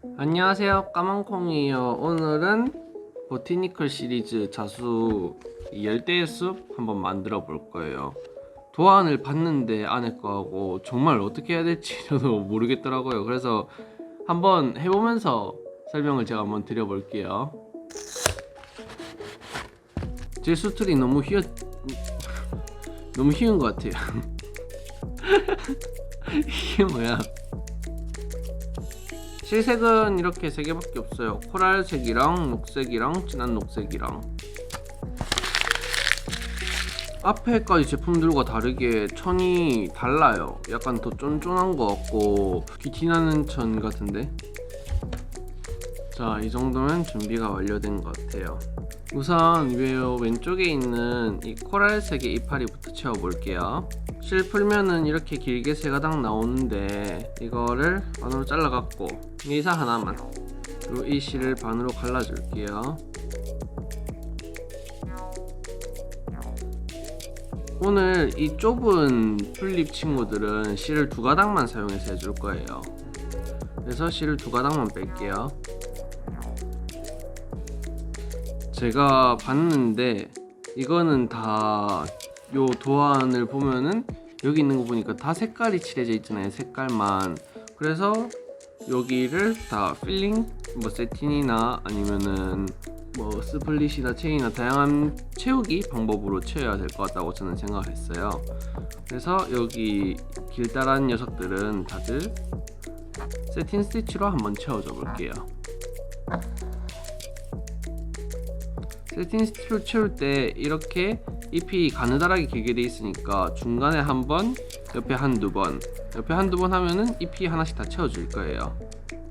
안녕하세요, 까만콩이에요. 오늘은 보티니컬 시리즈 자수 열대의 숲 한번 만들어 볼 거예요. 도안을 봤는데 안에 거하고 정말 어떻게 해야 될지 저도 모르겠더라고요. 그래서 한번 해보면서 설명을 제가 한번 드려볼게요. 제 수틀이 너무 쉬운 것 같아요. 이게 뭐야? 실색은 이렇게 세 개밖에 없어요. 코랄색이랑 녹색이랑 진한 녹색이랑. 앞에까지 제품들과 다르게 천이 달라요. 약간 더 쫀쫀한 것 같고 귀티나는 천 같은데. 자, 이 정도면 준비가 완료된 것 같아요. 우선 왼쪽에 있는 이 코랄색의 이파리부터 채워볼게요. 실 풀면은 이렇게 길게 세 가닥 나오는데 이거를 반으로 잘라갖고 이사 하나만, 그리고 이 실을 반으로 갈라줄게요. 오늘 이 좁은 튤립 친구들은 실을 두 가닥만 사용해서 해줄 거예요. 그래서 실을 두 가닥만 뺄게요. 제가 봤는데 이거는 다 요 도안을 보면은 여기 있는 거 보니까 다 색깔이 칠해져 있잖아요. 색깔만. 그래서 여기를 다 필링, 뭐 세틴이나 아니면은 뭐 스플릿이나 체인이나 다양한 채우기 방법으로 채워야 될 것 같다고 저는 생각했어요. 그래서 여기 길다란 녀석들은 다들 세틴 스티치로 한번 채워줘 볼게요. 세틴 스티치로 채울 때 이렇게 잎이 가느다랗게 길게 돼 있으니까 중간에 한 번, 옆에 한두 번, 옆에 한두 번 하면은 잎이 하나씩 다 채워줄 거예요.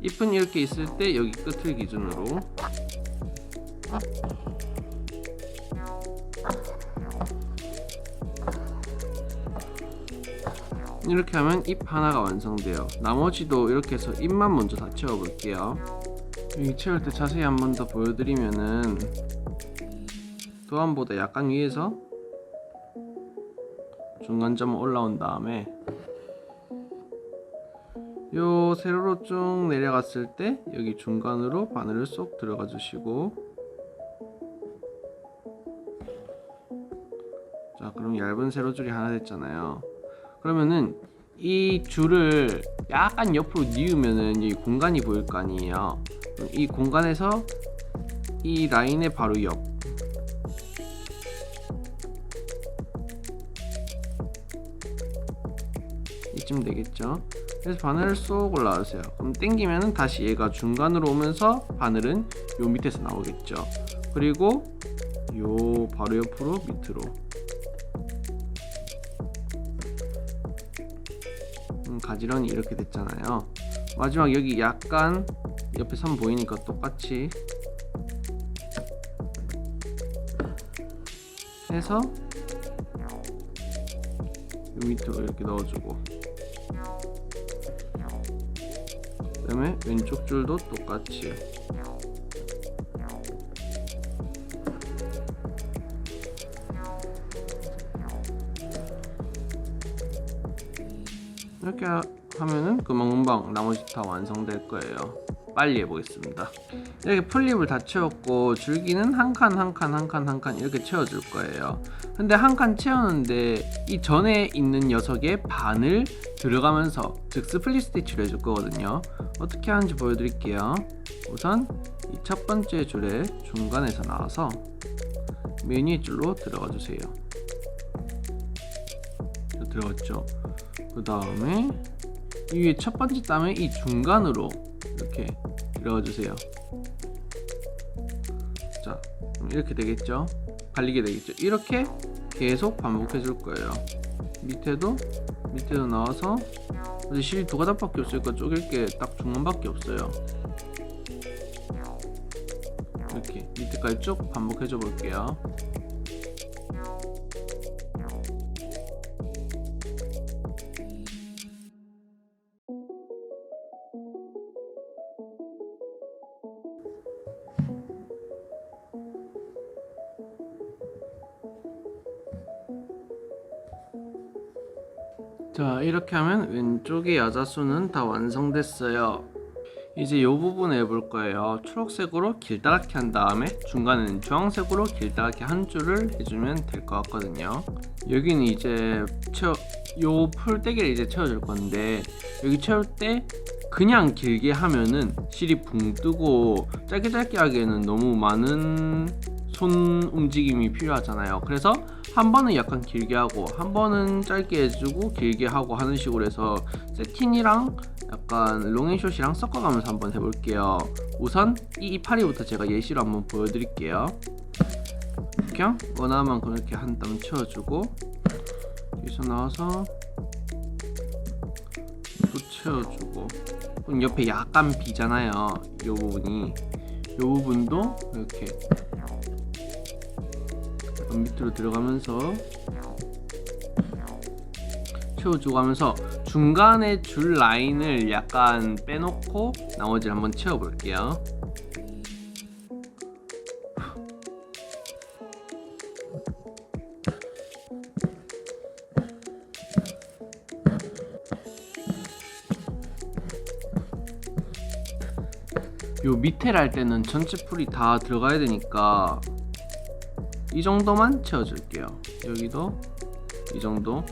잎은 이렇게 있을 때 여기 끝을 기준으로 이렇게 하면 잎 하나가 완성돼요. 나머지도 이렇게 해서 잎만 먼저 다 채워볼게요. 여기 채울 때 자세히 한 번 더 보여드리면은 도안보다 약간 위에서 중간점 올라온 다음에 요 세로로 쭉 내려갔을 때 여기 중간으로 바늘을 쏙 들어가 주시고, 자, 그럼 얇은 세로줄이 하나 됐잖아요. 그러면은 이 줄을 약간 옆으로 뉘우면은 이 공간이 보일 거 아니에요. 이 공간에서 이 라인의 바로 옆, 이쯤 되겠죠. 그래서 바늘을 쏙 올라가세요. 그럼 당기면은 다시 얘가 중간으로 오면서 바늘은 요 밑에서 나오겠죠. 그리고 요 바로 옆으로 밑으로. 가지런히 이렇게 됐잖아요. 마지막 여기 약간 옆에 선 보이니까 똑같이 해서 요 밑으로 이렇게 넣어주고, 그 다음에 왼쪽 줄도 똑같이 이렇게 하면은 금방금방 나머지 다 완성될 거예요. 빨리 해보겠습니다. 이렇게 풀잎을 다 채웠고 줄기는 한 칸 한 칸 한 칸 한 칸 이렇게 채워줄 거예요. 근데 한 칸 채웠는데 이 전에 있는 녀석의 반을 들어가면서, 즉 스플릿 스티치를 해줄 거거든요. 어떻게 하는지 보여드릴게요. 우선 이 첫 번째 줄의 중간에서 나와서 맨 위에 줄로 들어가 주세요. 들어갔죠? 그 다음에 이 위에 첫 번째 땀에 이 중간으로 이렇게 들어가 주세요. 자, 이렇게 되겠죠? 갈리게 되겠죠? 이렇게 계속 반복해 줄 거예요. 밑에도 나와서, 근데 실이 두 가닥밖에 없으니까 쪼갤 게 딱 중간밖에 없어요. 이렇게 밑에까지 쭉 반복해 줘 볼게요. 자, 이렇게 하면 왼쪽의 야자수는 다 완성됐어요. 이제 이 부분 해볼 거예요. 초록색으로 길다랗게 한 다음에 중간에는 주황색으로 길다랗게 한 줄을 해주면 될 것 같거든요. 여기는 이제 요 풀떼기를 이제 채워줄 건데, 여기 채울 때 그냥 길게 하면은 실이 붕 뜨고 짧게 하기에는 너무 많은 손 움직임이 필요하잖아요. 그래서 한 번은 약간 길게 하고 한 번은 짧게 해주고 길게 하고 하는 식으로 해서 세틴이랑 약간 롱앤숏이랑 섞어가면서 한번 해볼게요. 우선 이 이파리부터 제가 예시로 한번 보여드릴게요. 그냥 원하만큼 이렇게 한 땀 채워주고, 여기서 나와서 또 채워주고, 그럼 옆에 약간 비잖아요. 이 부분이, 이 부분도 이렇게 약간 밑으로 들어가면서 채워주고 하면서 중간에 줄 라인을 약간 빼놓고 나머지를 한번 채워볼게요. 요 밑에를 할 때는 전체 풀이 다 들어가야 되니까 이 정도만 채워줄게요. 여기도 이 정도.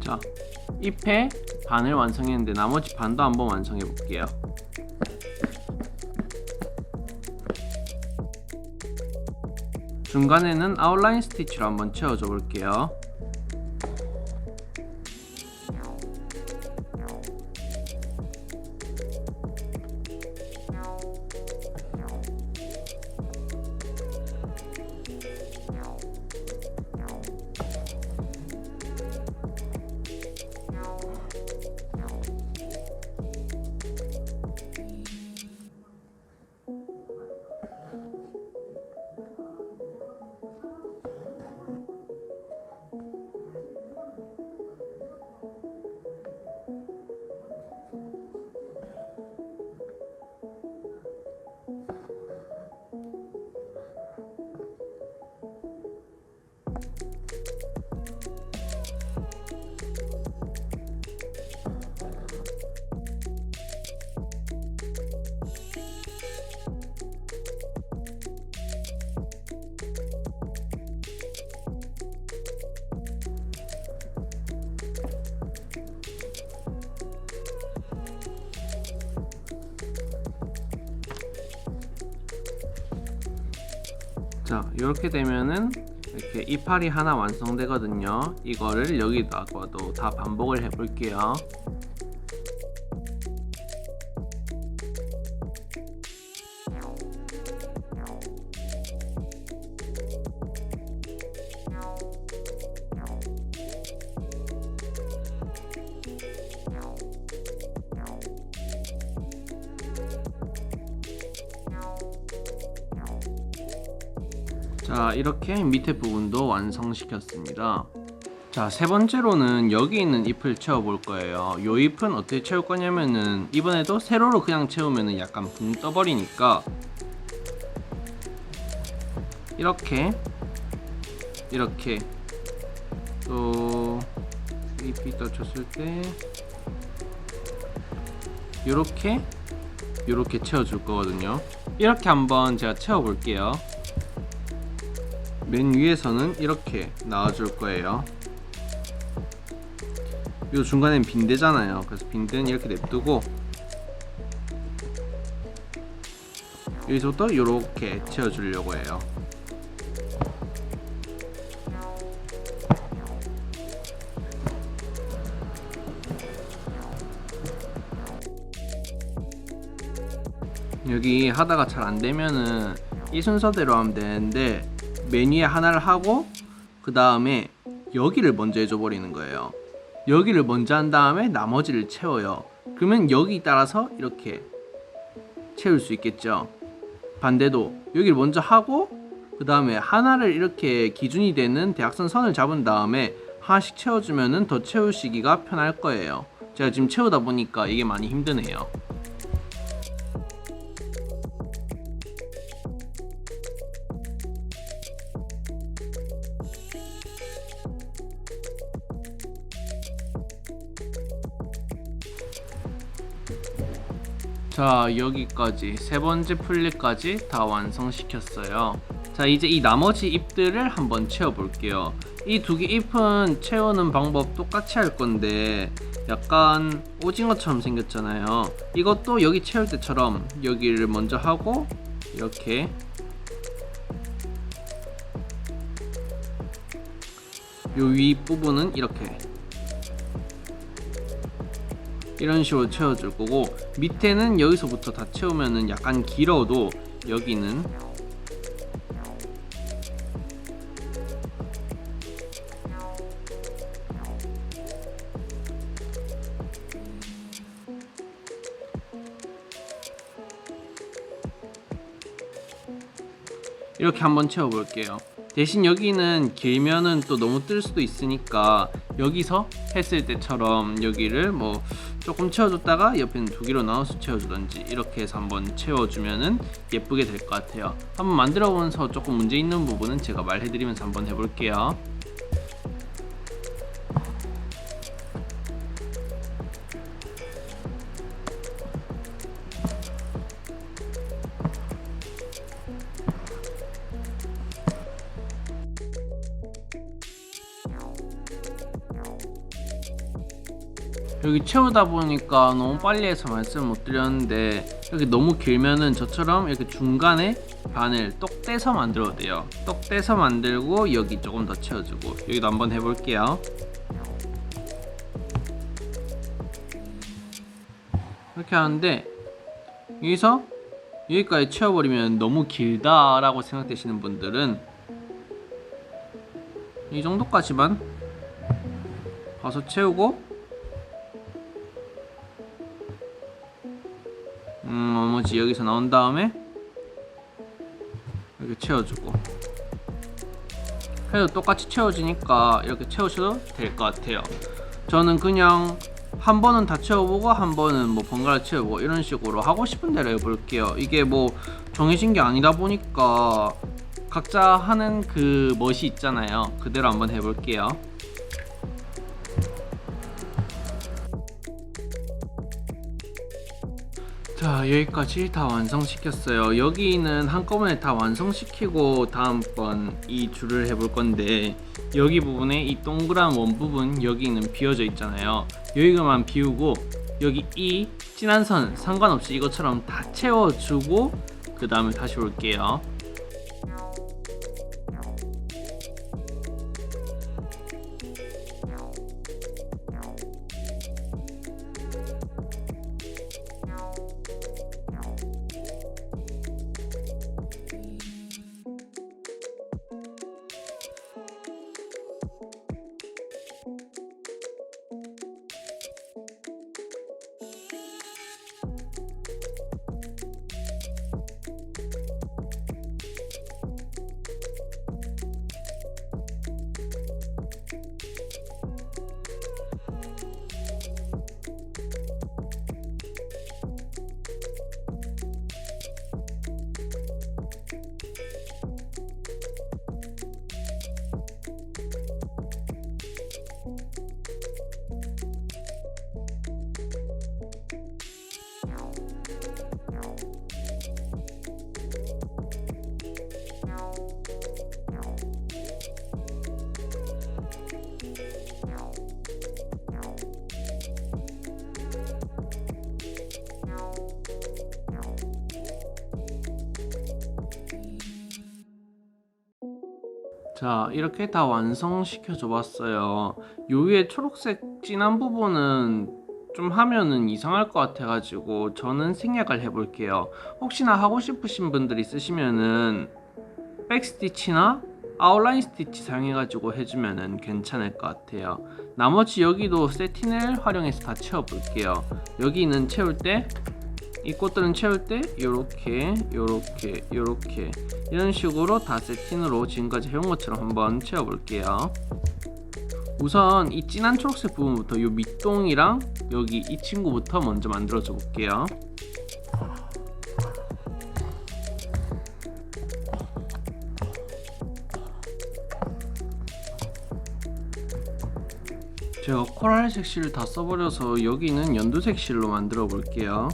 자, 잎의 반을 완성했는데 나머지 반도 한번 완성해 볼게요. 중간에는 아웃라인 스티치로 한번 채워줘 볼게요. 자, 이렇게 되면은 이렇게 이파리 하나 완성되거든요. 이거를 여기다가도 다 반복을 해볼게요. 자, 이렇게 밑에 부분도 완성시켰습니다. 자, 세 번째로는 여기 있는 잎을 채워볼 거예요. 요 잎은 어떻게 채울 거냐면은 이번에도 세로로 그냥 채우면은 약간 붕 떠버리니까 이렇게 또 잎이 떠쳤을 때 요렇게 채워줄 거거든요. 이렇게 한번 제가 채워볼게요. 맨 위에서는 이렇게 나와줄 거예요. 요 중간엔 빈대잖아요. 그래서 빈대는 이렇게 냅두고 여기서부터 이렇게 채워주려고 해요. 여기 하다가 잘 안되면은 이 순서대로 하면 되는데 맨 위에 하나를 하고 그 다음에 여기를 먼저 해줘 버리는 거예요. 여기를 먼저 한 다음에 나머지를 채워요. 그러면 여기 따라서 이렇게 채울 수 있겠죠. 반대도 여기를 먼저 하고 그 다음에 하나를 이렇게 기준이 되는 대각선 선을 잡은 다음에 하나씩 채워주면은 더 채우시기가 편할 거예요. 제가 지금 채우다 보니까 이게 많이 힘드네요. 자, 여기까지 세 번째 풀잎까지 다 완성시켰어요. 자, 이제 이 나머지 잎들을 한번 채워 볼게요. 이 두 개 잎은 채우는 방법 똑같이 할 건데 약간 오징어처럼 생겼잖아요. 이것도 여기 채울 때처럼 여기를 먼저 하고 이렇게 요 위 부분은 이렇게 이런 식으로 채워줄 거고, 밑에는 여기서부터 다 채우면은 약간 길어도 여기는 이렇게 한번 채워볼게요. 대신 여기는 길면은 또 너무 뜰 수도 있으니까 여기서 했을 때처럼 여기를 뭐 조금 채워줬다가 옆에는 두 개로 나눠서 채워주던지 이렇게 해서 한번 채워주면은 예쁘게 될 것 같아요. 한번 만들어보면서 조금 문제 있는 부분은 제가 말해드리면서 한번 해볼게요. 여기 채우다 보니까 너무 빨리 해서 말씀 못 드렸는데, 여기 너무 길면은 저처럼 이렇게 중간에 반을 똑 떼서 만들어도 돼요. 똑 떼서 만들고 여기 조금 더 채워주고, 여기도 한번 해볼게요. 이렇게 하는데 여기서 여기까지 채워버리면 너무 길다라고 생각되시는 분들은 이 정도까지만 가서 채우고 나머지 여기서 나온 다음에 이렇게 채워주고 해도 똑같이 채워지니까 이렇게 채우셔도 될 것 같아요. 저는 그냥 한 번은 다 채워보고 한 번은 뭐 번갈아 채워보고 이런 식으로 하고 싶은 대로 해볼게요. 이게 뭐 정해진 게 아니다 보니까 각자 하는 그 멋이 있잖아요. 그대로 한번 해볼게요. 자, 여기까지 다 완성시켰어요. 여기는 한꺼번에 다 완성시키고 다음번 이 줄을 해볼 건데, 여기 부분에 이 동그란 원 부분 여기는 비어져 있잖아요. 여기만 비우고 여기 이 진한 선 상관없이 이것처럼 다 채워주고 그 다음에 다시 올게요. 자, 이렇게 다 완성시켜 줘 봤어요. 요 위에 초록색 진한 부분은 좀 하면은 이상할 것 같아 가지고 저는 생략을 해볼게요. 혹시나 하고 싶으신 분들 있으시면은 백스티치나 아웃라인 스티치 사용해 가지고 해주면은 괜찮을 것 같아요. 나머지 여기도 세틴을 활용해서 다 채워 볼게요. 여기는 채울 때, 이 꽃들은 채울 때 요렇게 요렇게 요렇게 이런 식으로 다 세팅으로 지금까지 해온 것처럼 한번 채워 볼게요. 우선 이 진한 초록색 부분부터 요 밑동이랑 여기 이 친구부터 먼저 만들어 줘 볼게요. 제가 코랄색 실을 다 써버려서 여기는 연두색 실로 만들어 볼게요.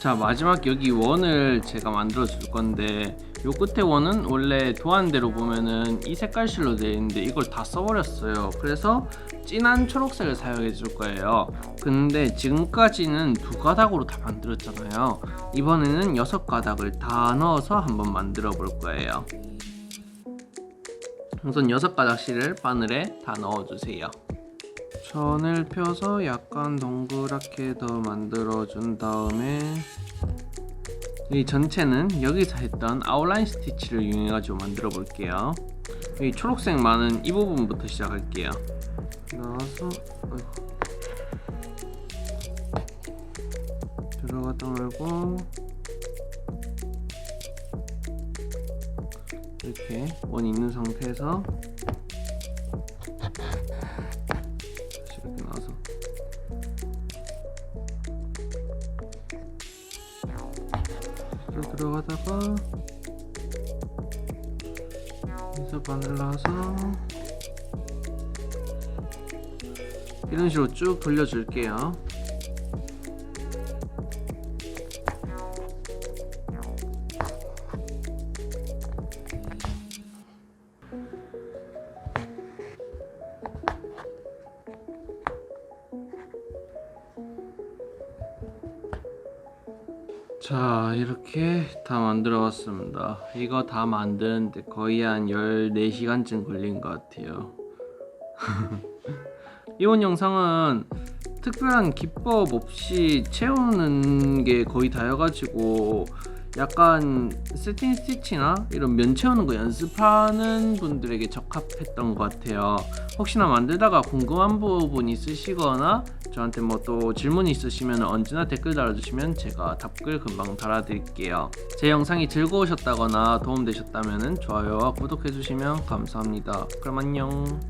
자, 마지막 여기 원을 제가 만들어 줄 건데, 요 끝에 원은 원래 도안대로 보면은 이 색깔실로 되어 있는데 이걸 다 써버렸어요. 그래서 진한 초록색을 사용해 줄 거예요. 근데 지금까지는 두 가닥으로 다 만들었잖아요. 이번에는 6가닥을 다 넣어서 한번 만들어 볼 거예요. 우선 6가닥씩을 바늘에 다 넣어 주세요. 선을 펴서 약간 동그랗게 더 만들어 준 다음에 이 전체는 여기서 했던 아웃라인 스티치를 이용해 가지고 만들어 볼게요. 이 초록색 많은 이 부분부터 시작할게요. 나와서 들어가다 말고 이렇게 원 있는 상태에서 다시 이렇게 나와서 들어가다가 여기서 바늘 나와서 이런 식으로 쭉 돌려줄게요. 자, 이렇게 다 만들어 왔습니다. 이거 다 만드는데 거의 한 14시간쯤 걸린 것 같아요. 이번 영상은 특별한 기법 없이 채우는 게 거의 다여가지고 약간 세팅 스티치나 이런 면 채우는 거 연습하는 분들에게 적합했던 것 같아요. 혹시나 만들다가 궁금한 부분 있으시거나 저한테 뭐 또 질문이 있으시면 언제나 댓글 달아주시면 제가 답글 금방 달아드릴게요. 제 영상이 즐거우셨다거나 도움되셨다면 좋아요와 구독해주시면 감사합니다. 그럼 안녕.